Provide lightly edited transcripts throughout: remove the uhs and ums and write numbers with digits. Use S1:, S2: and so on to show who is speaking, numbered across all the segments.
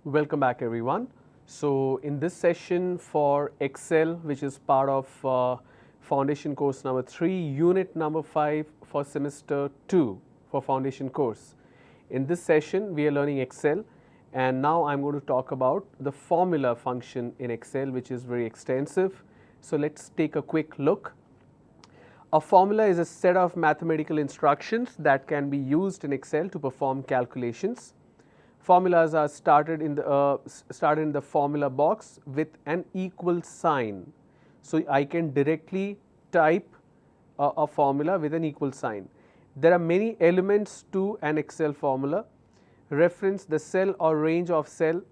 S1: Welcome back everyone. So in this session for Excel, which is part of foundation course number 3, unit number 5 for semester 2 for foundation course. In this session we are learning Excel, and now I'm going to talk about the formula function in Excel, which is very extensive. So let's take a quick look. A formula is a set of mathematical instructions that can be used in Excel to perform calculations. Formulas are started in the formula box with an equal sign. So I can directly type a formula with an equal sign. There are many elements to an Excel formula. Reference the cell or range of cells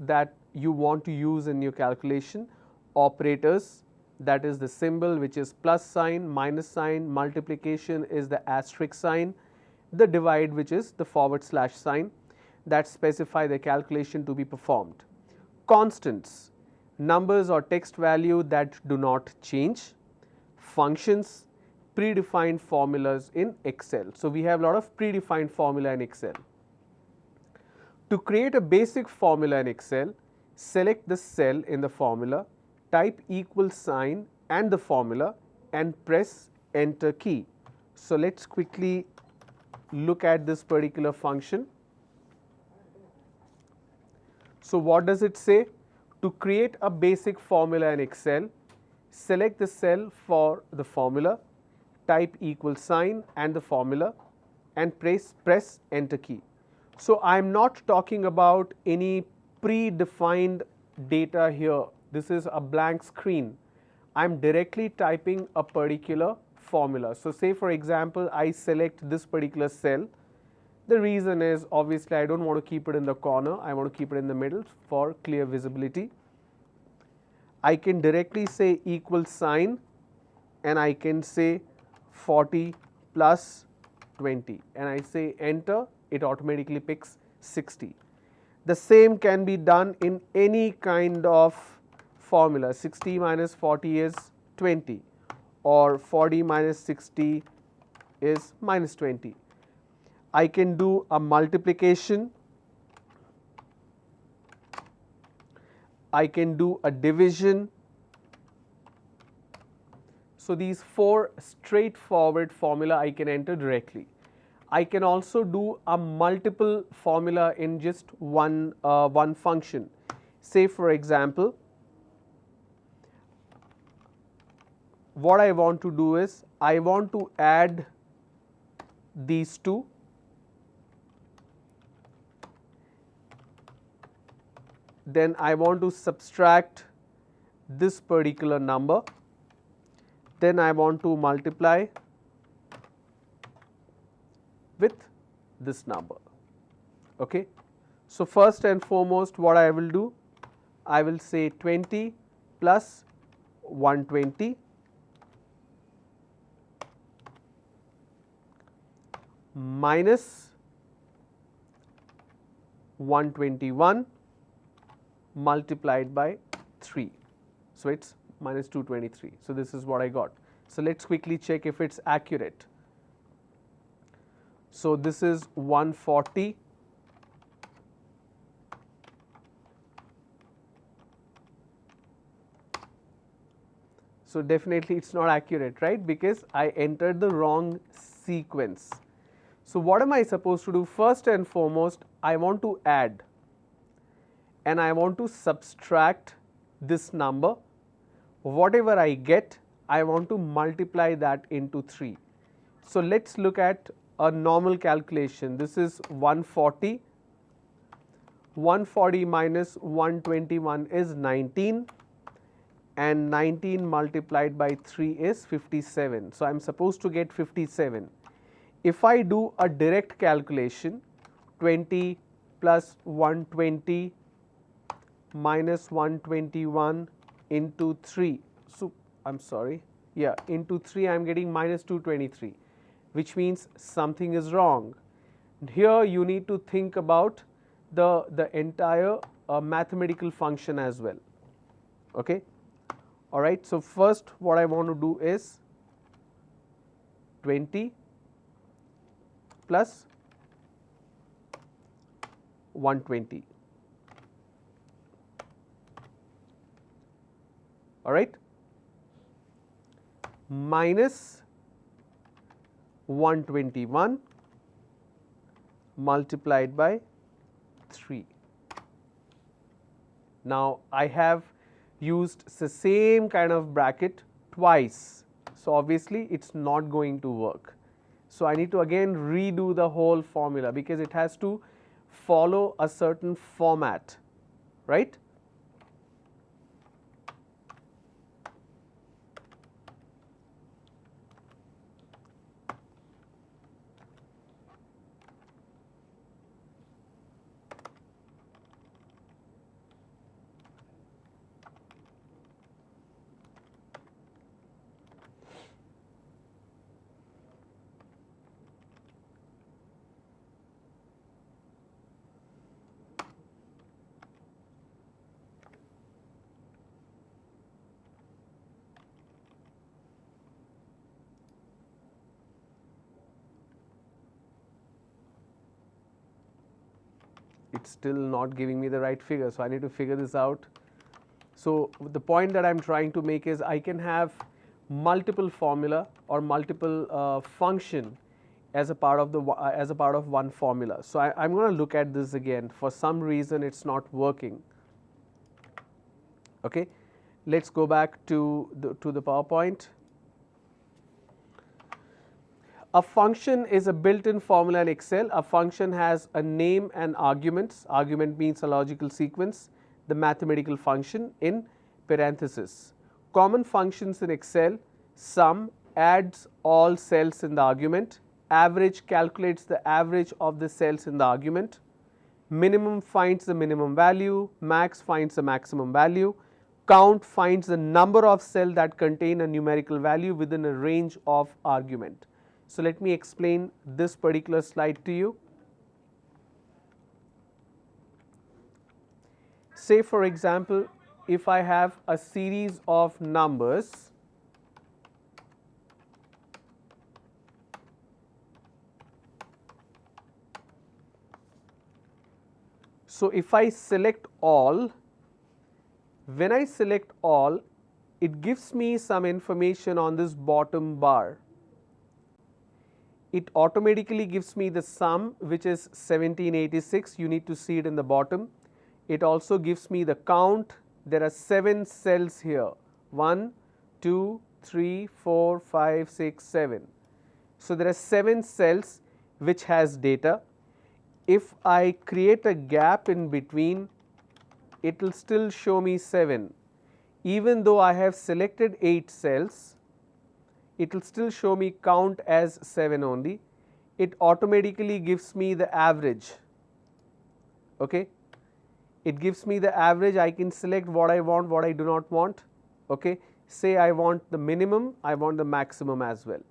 S1: that you want to use in your calculation. Operators, that is the symbol which is plus sign, minus sign, multiplication is the asterisk sign, the divide which is the forward slash sign that specify the calculation to be performed. Constants, numbers or text value that do not change. Functions, predefined formulas in Excel. So we have a lot of predefined formula in Excel. To create a basic formula in Excel, select the cell in the formula, type equal sign and the formula and press enter key. So let's quickly look at this particular function. So what does it say? To create a basic formula in Excel, select the cell for the formula, type equal sign and the formula and press enter key. So I am not talking about any predefined data here. This is a blank screen. I am directly typing a particular formula. So say for example, I select this particular cell. The reason is obviously I don't want to keep it in the corner, I want to keep it in the middle for clear visibility. I can directly say equal sign and I can say 40 plus 20 and I say enter, it automatically picks 60. The same can be done in any kind of formula. 60 minus 40 is 20 or 40 minus 60 is minus 20. I can do a multiplication, I can do a division. So these four straightforward formula I can enter directly. I can also do a multiple formula in just one function. Say for example, what I want to do is I want to add these two. Then I want to subtract this particular number, then I want to multiply with this number. Okay. So first and foremost what I will do, I will say 20 plus 120 minus 121 multiplied by 3. So it's minus 223. So this is what I got. So let's quickly check if it's accurate. So this is 140 so definitely it's not accurate, right? Because I entered the wrong sequence. So what am I supposed to do? First and foremost, I want to add and I want to subtract this number. Whatever I get, I want to multiply that into 3. So let's look at a normal calculation. This is 140. 140 minus 121 is 19 and 19 multiplied by 3 is 57. So I am supposed to get 57. If I do a direct calculation, 20 plus 120 minus 121 into 3, so I'm sorry, yeah, into 3 I am getting minus 223, which means something is wrong. Here you need to think about the entire mathematical function as well. Okay. All right. So first what I want to do is 20 plus 120. all right, minus 121 multiplied by 3. Now, I have used the same kind of bracket twice, so obviously it is not going to work. So, I need to again redo the whole formula because it has to follow a certain format, right. It's still not giving me the right figure, so I need to figure this out. So, the point that I am trying to make is I can have multiple formula or multiple function as a part of one formula. So, I am going to look at this again. For some reason it is not working. Okay. Let us go back to the PowerPoint. A function is a built-in formula in Excel. A function has a name and arguments. Argument means a logical sequence. The mathematical function in parenthesis. Common functions in Excel: sum adds all cells in the argument, average calculates the average of the cells in the argument, minimum finds the minimum value, max finds the maximum value, count finds the number of cells that contain a numerical value within a range of argument. So, let me explain this particular slide to you. Say for example, if I have a series of numbers, so if I select all, when I select all, it gives me some information on this bottom bar. It automatically gives me the sum, which is 1786. You need to see it in the bottom. It also gives me the count. There are 7 cells here, 1, 2, 3, 4, 5, 6, 7. So, there are 7 cells which has data. If I create a gap in between, it will still show me 7. Even though I have selected 8 cells, it will still show me count as 7 only. It automatically gives me the average. Okay. It gives me the average. I can select what I want, what I do not want. Okay. Say I want the minimum, I want the maximum as well.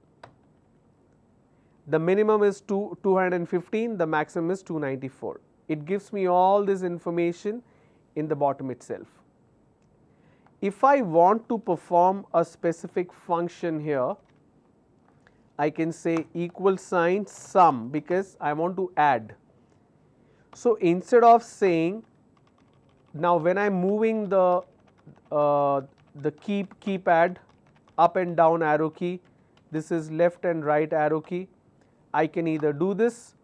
S1: The minimum is 215, the maximum is 294. It gives me all this information in the bottom itself. If I want to perform a specific function here, I can say equal sign sum because I want to add. So, instead of saying, now when I am moving the keypad up and down arrow key, this is left and right arrow key, I can either do this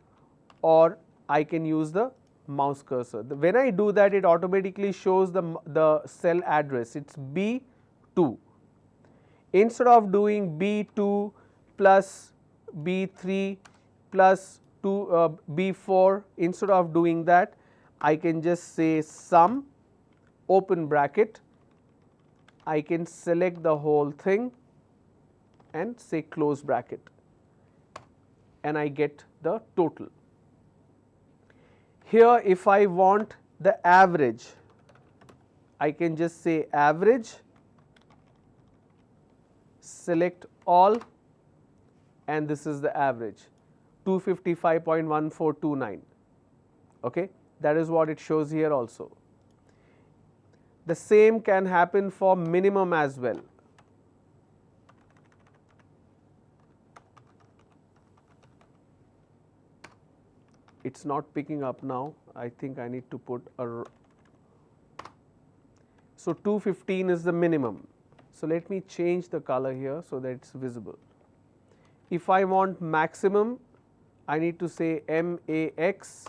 S1: or I can use the mouse cursor. When I do that, it automatically shows the cell address, it is B2. Instead of doing B2 plus B3 plus B4, instead of doing that, I can just say sum, open bracket, I can select the whole thing and say close bracket, and I get the total. Here if I want the average, I can just say average, select all, and this is the average 255.1429. Okay, that is what it shows here also. The same can happen for minimum as well. It is not picking up now. I think I need to put a. So, 215 is the minimum. So let me change the color here so that it's visible. If I want maximum, I need to say MAX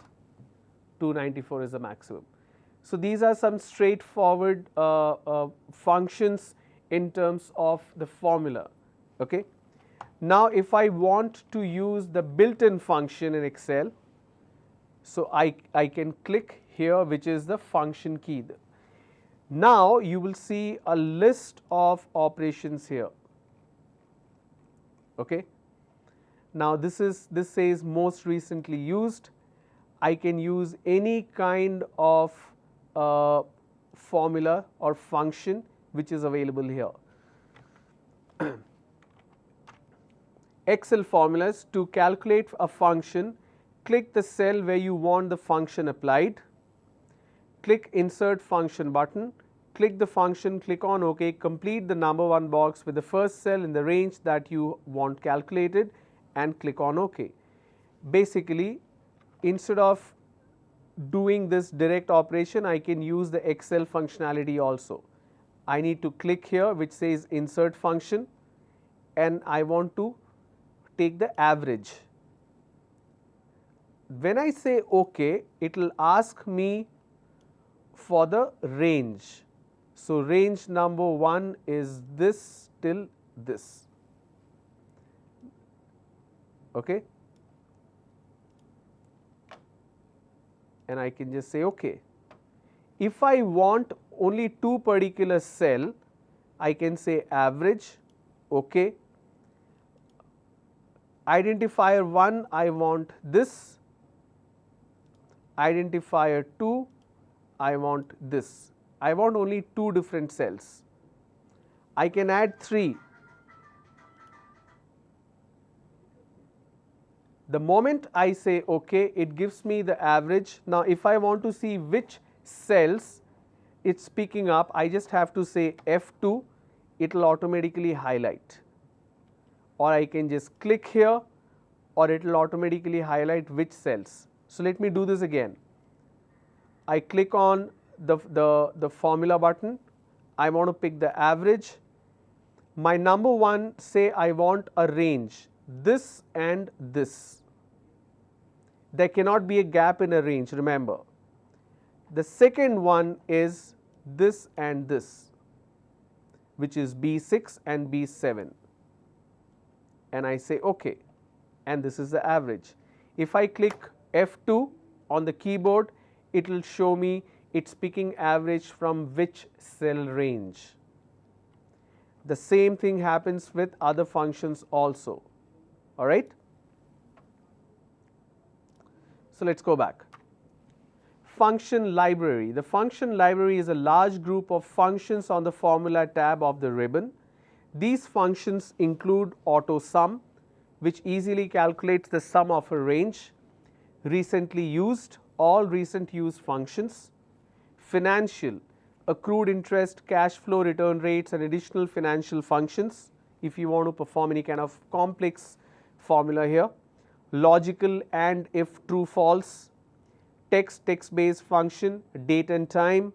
S1: 294 is the maximum. So these are some straightforward functions in terms of the formula. Okay. Now if I want to use the built-in function in Excel, so I can click here, which is the function key. Now you will see a list of operations here. Okay. Now this says most recently used. I can use any kind of formula or function which is available here. Excel formulas: to calculate a function, click the cell where you want the function applied, click insert function button, click the function, click on OK, complete the number 1 box with the first cell in the range that you want calculated and click on OK. Basically, instead of doing this direct operation, I can use the Excel functionality also. I need to click here which says insert function, and I want to take the average. When I say OK, it will ask me for the range. So range number 1 is this till this. Okay. And I can just say OK. If I want only 2 particular cell, I can say average, OK. Identifier 1, I want this. Identifier 2, I want this. I want only 2 different cells. I can add 3. The moment I say OK, it gives me the average. Now if I want to see which cells it's picking up, I just have to say F2, it will automatically highlight. Or I can just click here, or it will automatically highlight which cells. So let me do this again. I click on the formula button. I want to pick the average. My number 1, say I want a range, this and this. There cannot be a gap in a range, remember. The second one is this and this, which is B6 and B7. And I say OK, and this is the average. If I click F2 on the keyboard, it will show me it's picking average from which cell range. The same thing happens with other functions also. All right. So let's go back. Function library. The function library is a large group of functions on the formula tab of the ribbon. These functions include auto sum, which easily calculates the sum of a range, recently used, all recent use functions, financial, accrued interest, cash flow, return rates, and additional financial functions if you want to perform any kind of complex formula here, logical and if true false, text based function, date and time,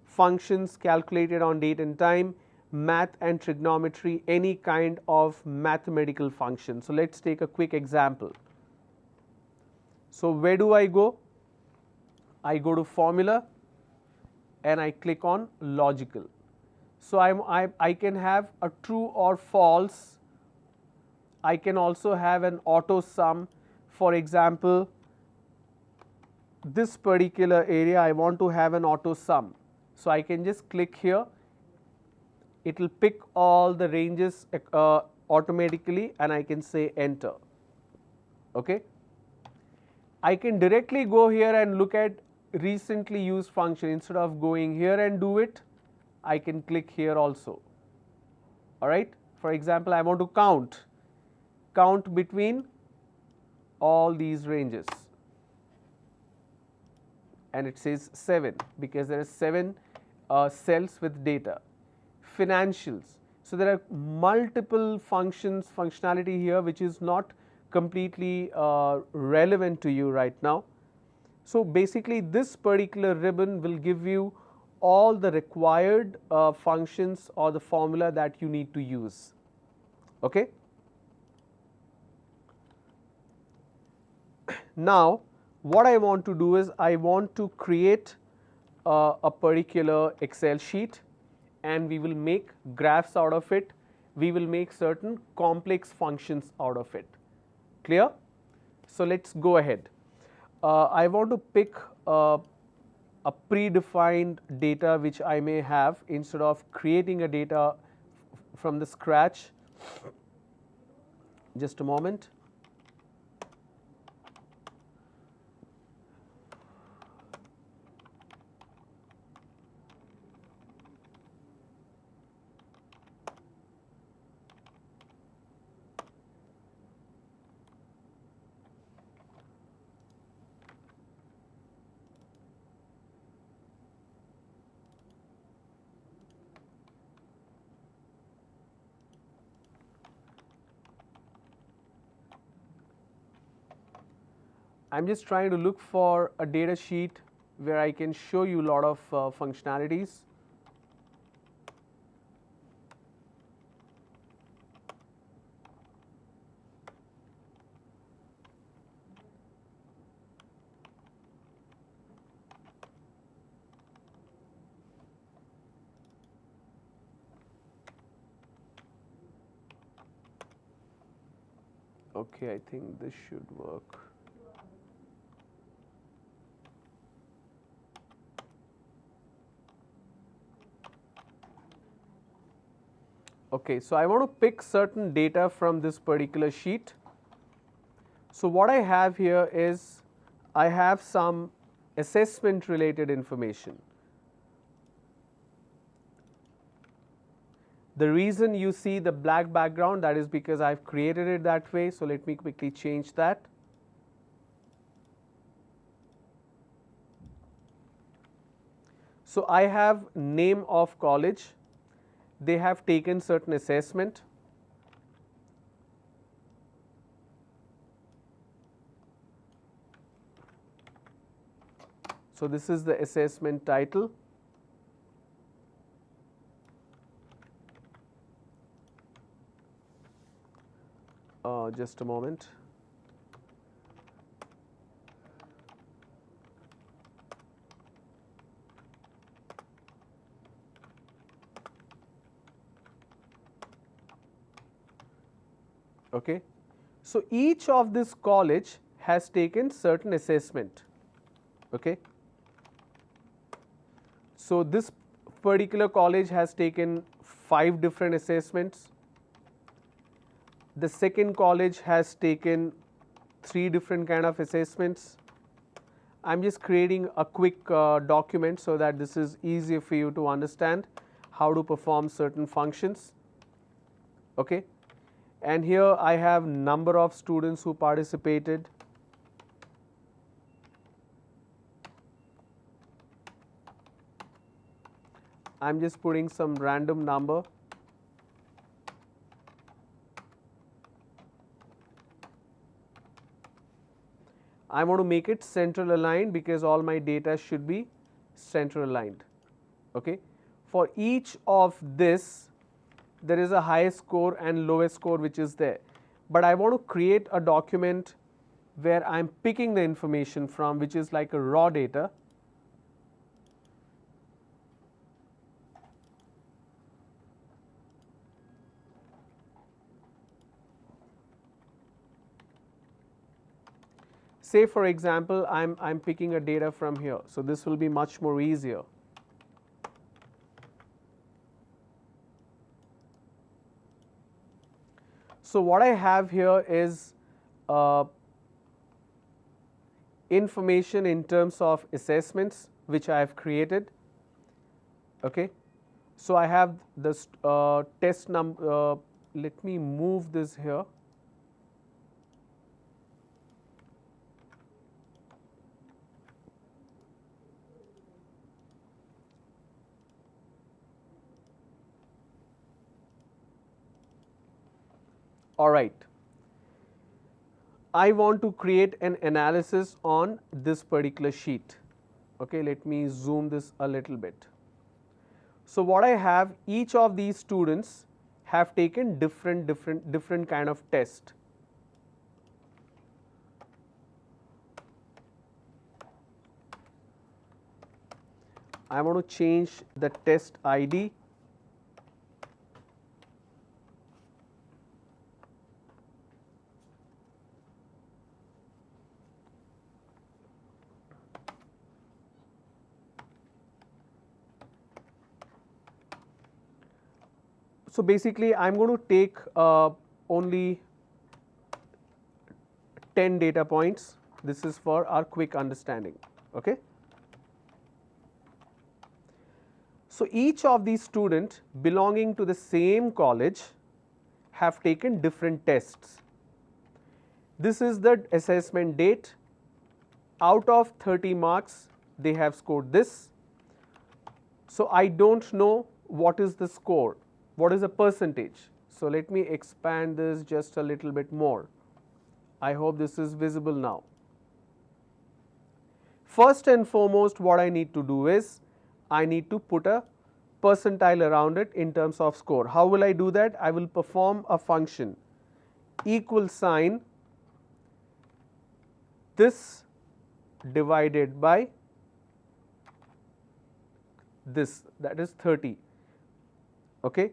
S1: functions calculated on date and time, math and trigonometry, any kind of mathematical function. So let's take a quick example. So where do I go? I go to formula and I click on logical. So I can have a true or false. I can also have an auto sum. For example, this particular area I want to have an auto sum. So I can just click here. It will pick all the ranges automatically, and I can say enter. Okay. I can directly go here and look at recently used function. Instead of going here and do it, I can click here also. All right. For example, I want to count between all these ranges, and it says 7 because there are 7 cells with data. Financials. So there are multiple functionality here which is not completely relevant to you right now. So basically this particular ribbon will give you all the required functions or the formula that you need to use. Okay. Now, what I want to do is I want to create a particular Excel sheet, and we will make graphs out of it. We will make certain complex functions out of it. Clear? So let's go ahead. I want to pick a predefined data which I may have instead of creating a data from the scratch. Just a moment. I'm just trying to look for a data sheet where I can show you a lot of functionalities. Okay, I think this should work. Okay, so I want to pick certain data from this particular sheet. So what I have here is I have some assessment related information. The reason you see the black background, that is because I've created it that way. So let me quickly change that. So I have name of college. They have taken certain assessment. So this is the assessment title. Just a moment. Okay. So each of this college has taken certain assessment. Okay. So this particular college has taken 5 different assessments. The second college has taken 3 different kind of assessments. I'm just creating a quick document so that this is easier for you to understand how to perform certain functions. Okay. And here I have number of students who participated. I'm just putting some random number. I want to make it central aligned because all my data should be central aligned. Okay. For each of this, there is a highest score and lowest score which is there. But I want to create a document where I'm picking the information from, which is like a raw data. Say for example, I'm picking a data from here. So this will be much more easier. So what I have here is information in terms of assessments which I have created. Okay. So I have this test number. Let me move this here. All right. I want to create an analysis on this particular sheet. Okay, let me zoom this a little bit. So what I have, each of these students have taken different kind of test. I want to change the test ID. So basically I am going to take only 10 data points. This is for our quick understanding. Okay. So each of these students belonging to the same college have taken different tests. This is the assessment date. Out of 30 marks, they have scored this. So I don't know what is the score, what is the percentage. So let me expand this just a little bit more. I hope this is visible now. First and foremost, what I need to do is I need to put a percentile around it in terms of score. How will I do that? I will perform a function equal sign this divided by this, that is 30. Okay.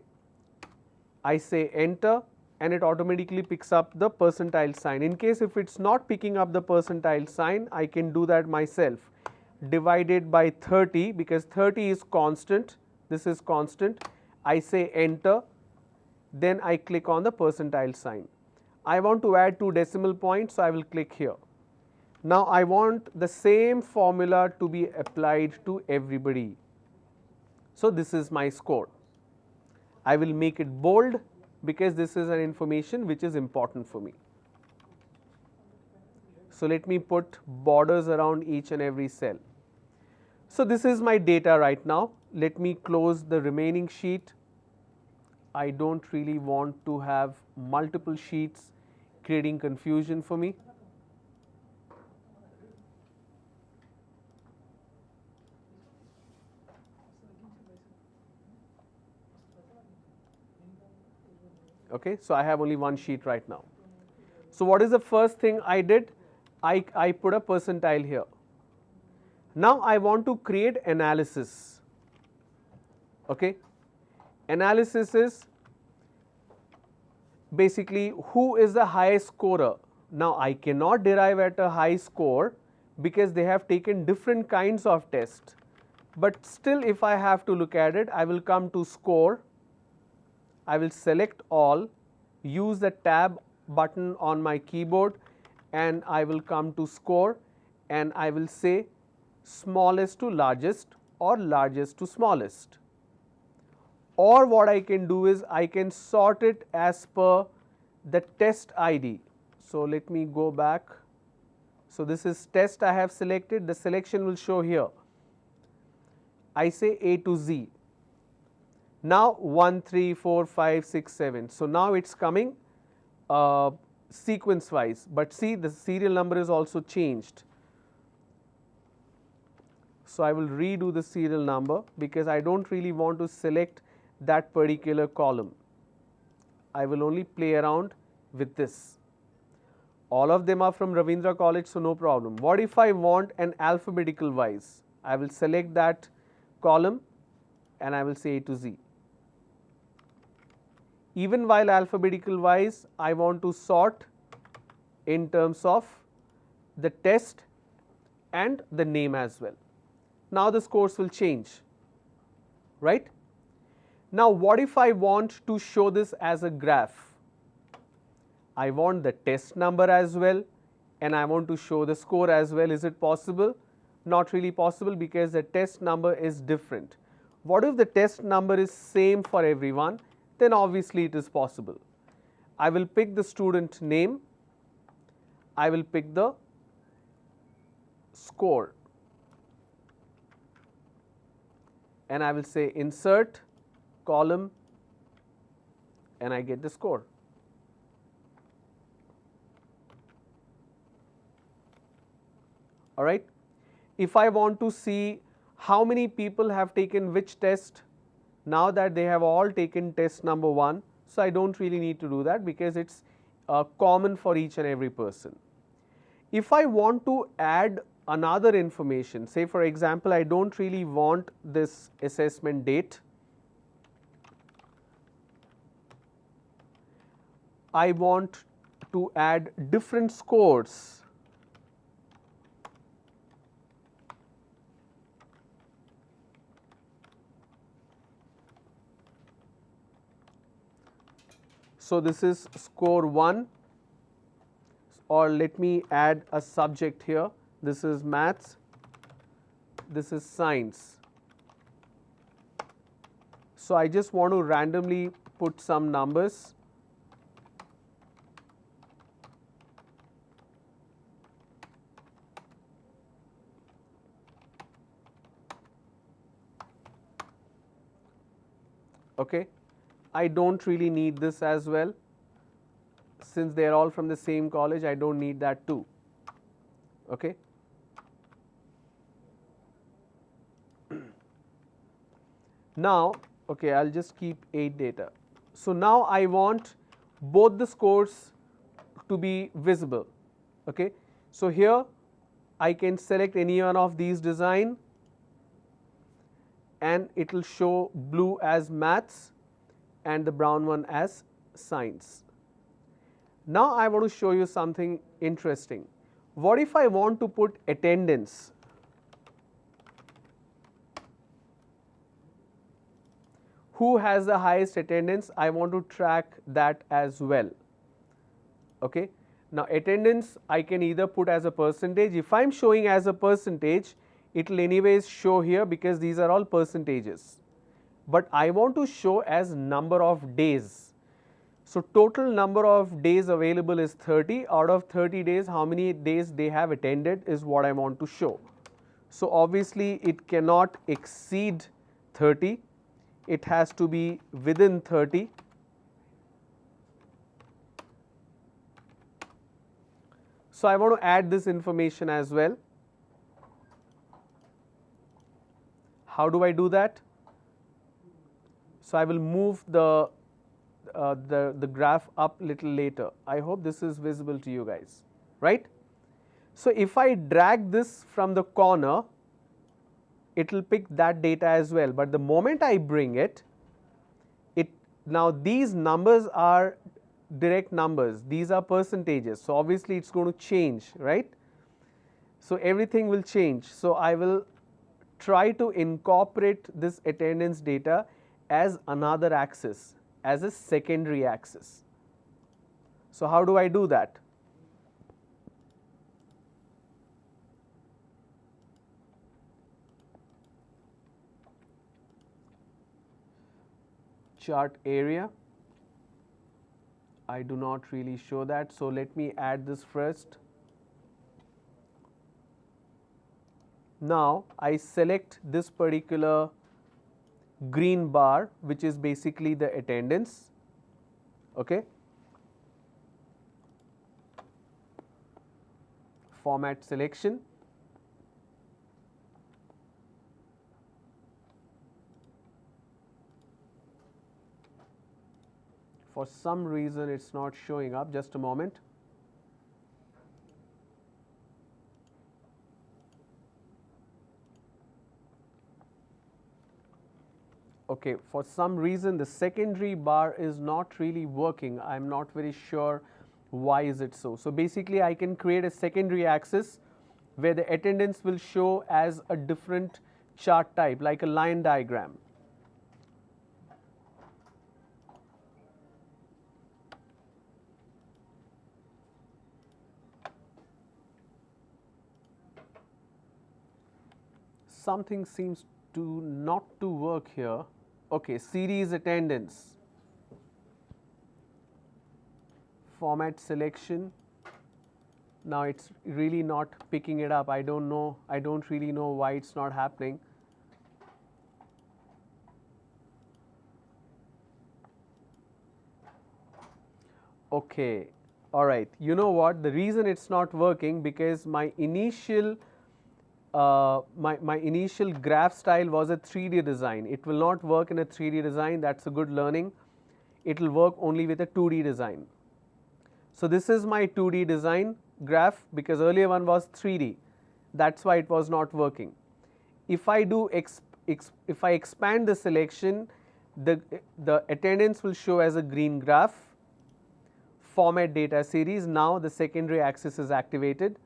S1: I say enter and it automatically picks up the percentile sign. In case if it's not picking up the percentile sign, I can do that myself. Divided by 30, because 30 is constant, this is constant. I say enter, then I click on the percentile sign. I want to add 2 decimal points, so I will click here. Now I want the same formula to be applied to everybody. So this is my score. I will make it bold because this is an information which is important for me. So let me put borders around each and every cell. So this is my data right now. Let me close the remaining sheet. I don't really want to have multiple sheets creating confusion for me. Okay, so I have only one sheet right now. So what is the first thing I did? I put a percentile here. Now I want to create analysis. Okay, analysis is basically who is the highest scorer. Now I cannot derive at a high score because they have taken different kinds of tests. But still, if I have to look at it, I will come to score. I will select all, use the tab button on my keyboard, and I will come to score and I will say smallest to largest or largest to smallest. Or what I can do is I can sort it as per the test ID. So let me go back. So this is test I have selected, the selection will show here. I say A to Z. Now 1, 3, 4, 5, 6, 7. So now it's coming sequence wise, but see the serial number is also changed. So I will redo the serial number because I don't really want to select that particular column. I will only play around with this. All of them are from Ravindra College, so no problem. What if I want an alphabetical wise? I will select that column and I will say A to Z. Even while alphabetical wise, I want to sort in terms of the test and the name as well. Now the scores will change, right? Now what if I want to show this as a graph? I want the test number as well and I want to show the score as well. Is it possible? Not really possible because the test number is different. What if the test number is same for everyone? Then obviously it is possible. I will pick the student name, I will pick the score and I will say insert column and I get the score. Alright. If I want to see how many people have taken which test, Now that they have all taken test number 1, so I don't really need to do that because it's common for each and every person. If I want to add another information, say for example, I don't really want this assessment date, I want to add different scores. So, this is score 1, or let me add a subject here. This is maths, this is science. So, I just want to randomly put some numbers. Okay. I don't really need this as well, since they are all from the same college. I don't need that too. Okay. Now, okay, I'll just keep 8 data. So, now I want both the scores to be visible. Okay. So, here I can select any one of these design and it will show blue as maths and the brown one as science. Now, I want to show you something interesting. What if I want to put attendance? Who has the highest attendance? I want to track that as well. Okay. Now, attendance I can either put as a percentage. If I am showing as a percentage, it will anyways show here because these are all percentages. But I want to show as number of days. So, total number of days available is 30. Out of 30 days, how many days they have attended is what I want to show. So, obviously, it cannot exceed 30. It has to be within 30. So, I want to add this information as well. How do I do that? So, I will move the graph up little later. I hope this is visible to you guys, right? So, if I drag this from the corner, it will pick that data as well, but the moment I bring it, now these numbers are direct numbers, these are percentages. So, obviously, it is going to change, right? So, everything will change. So, I will try to incorporate this attendance data as another axis, as a secondary axis. So, how do I do that? Chart area, I do not really show that. So, let me add this first. Now, I select this particular green bar, which is basically the attendance. Okay. Format selection. For some reason, it is not showing up. Just a moment. Okay, for some reason the secondary bar is not really working. I am not very sure why is it so. So, basically I can create a secondary axis where the attendance will show as a different chart type, like a line diagram. Something seems to not to work here. Okay, series attendance, format selection. Now, it is really not picking it up. I don't know, I don't really know why it is not happening. Okay, all right. You know what? The reason it is not working because my initial my initial graph style was a 3D design. It will not work in a 3D design, that's a good learning. It will work only with a 2D design. So this is my 2D design graph, because earlier one was 3D, that's why it was not working. If I do if I expand the selection, the attendance will show as a green graph. Format data series, now the secondary axis is activated.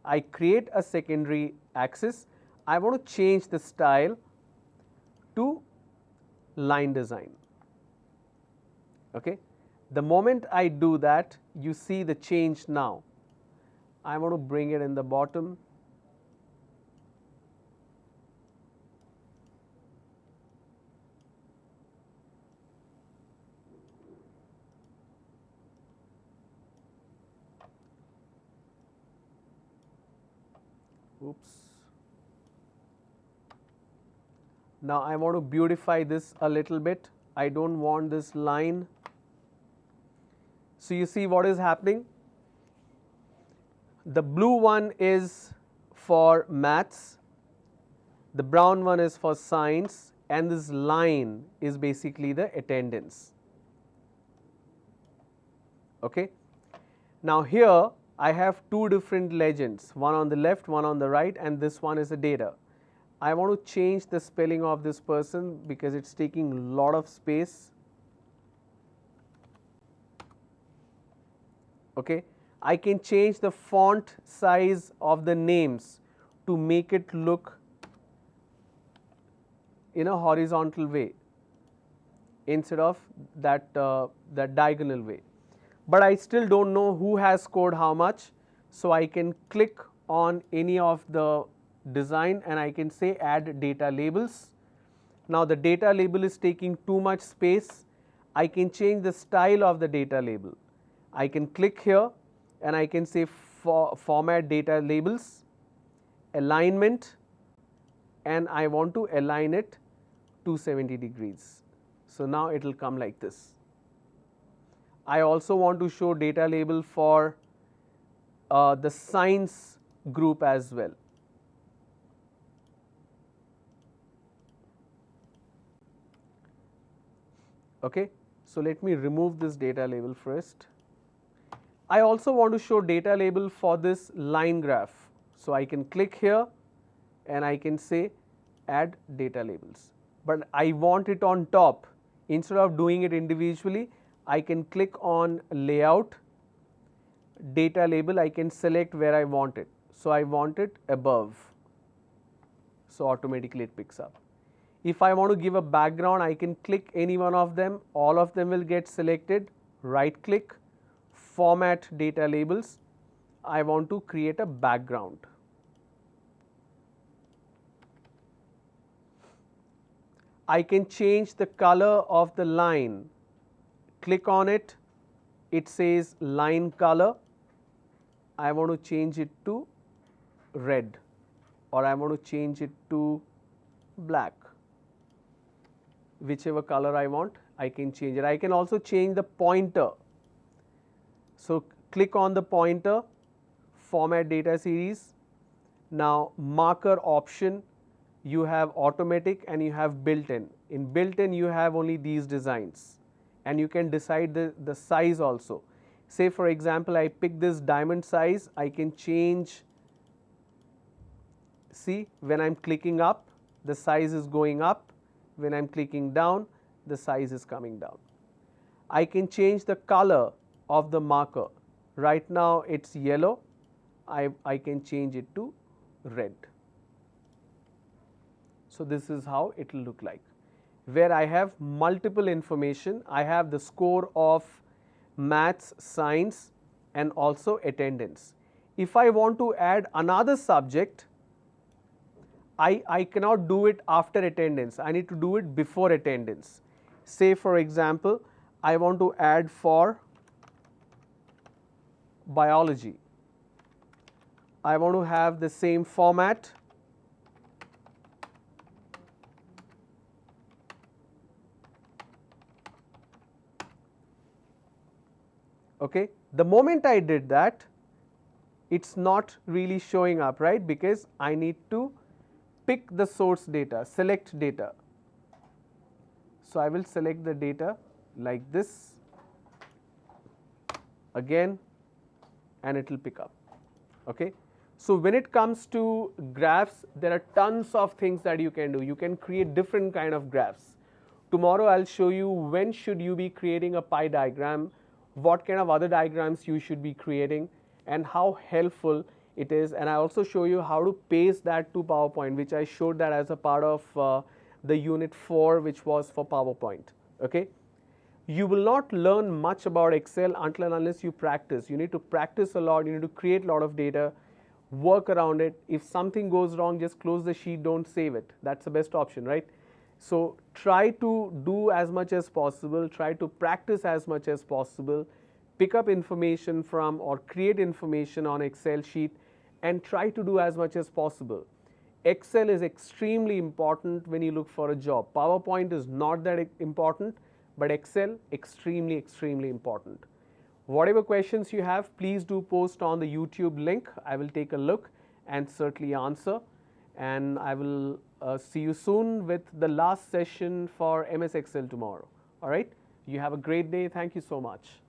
S1: I create a secondary axis. I want to change the style to line design. Okay. The moment I do that, you see the change now. I want to bring it in the bottom. Oops. Now I want to beautify this a little bit. I don't want this line. So you see what is happening? The blue one is for maths, the brown one is for science, and this line is basically the attendance. Okay. Now here I have two different legends, one on the left, one on the right, and this one is the data. I want to change the spelling of this person because it's taking a lot of space. Okay. I can change the font size of the names to make it look in a horizontal way instead of that diagonal way. But I still don't know who has scored how much, so I can click on any of the design and I can say add data labels. Now the data label is taking too much space. I can change the style of the data label. I can click here and I can say format data labels, alignment, and I want to align it 270 degrees. So now it will come like this. I also want to show data label for the science group as well. Okay. So let me remove this data label first. I also want to show data label for this line graph. So I can click here and I can say add data labels. But I want it on top. Instead of doing it individually, I can click on layout, data label, I can select where I want it. So I want it above. So automatically it picks up. If I want to give a background, I can click any one of them, all of them will get selected, right click, format data labels. I want to create a background. I can change the color of the line. Click on it, it says line color. I want to change it to red or I want to change it to black. Whichever color I want, I can change it. I can also change the pointer. So click on the pointer, format data series. Now marker option, you have automatic and you have built-in. In built-in you have only these designs and you can decide the size also. Say for example, I pick this diamond size, I can change, see when I am clicking up, the size is going up, when I am clicking down, the size is coming down. I can change the color of the marker. Right now it's yellow, I can change it to red. So this is how it will look like. Where I have multiple information, I have the score of maths, science and also attendance. If I want to add another subject, I cannot do it after attendance, I need to do it before attendance. Say for example, I want to add for biology. I want to have the same format. Okay. The moment I did that, it's not really showing up, right? Because I need to pick the source data, select data. So I will select the data like this again, and it will pick up. Okay. So when it comes to graphs, there are tons of things that you can do. You can create different kind of graphs. Tomorrow I'll show you when should you be creating a pie diagram, what kind of other diagrams you should be creating, and how helpful it is. And I also show you how to paste that to PowerPoint, which I showed that as a part of the unit 4, which was for PowerPoint. Okay. You will not learn much about Excel until and unless you practice. You need to practice a lot, you need to create a lot of data, work around it. If something goes wrong, just close the sheet, don't save it. That's the best option, right? So try to do as much as possible, try to practice as much as possible, pick up information from or create information on Excel sheet, and try to do as much as possible. Excel is extremely important when you look for a job. PowerPoint is not that important, but Excel extremely, extremely important. Whatever questions you have, please do post on the YouTube link. I will take a look and certainly answer. And I will see you soon with the last session for MS Excel tomorrow. All right. You have a great day. Thank you so much.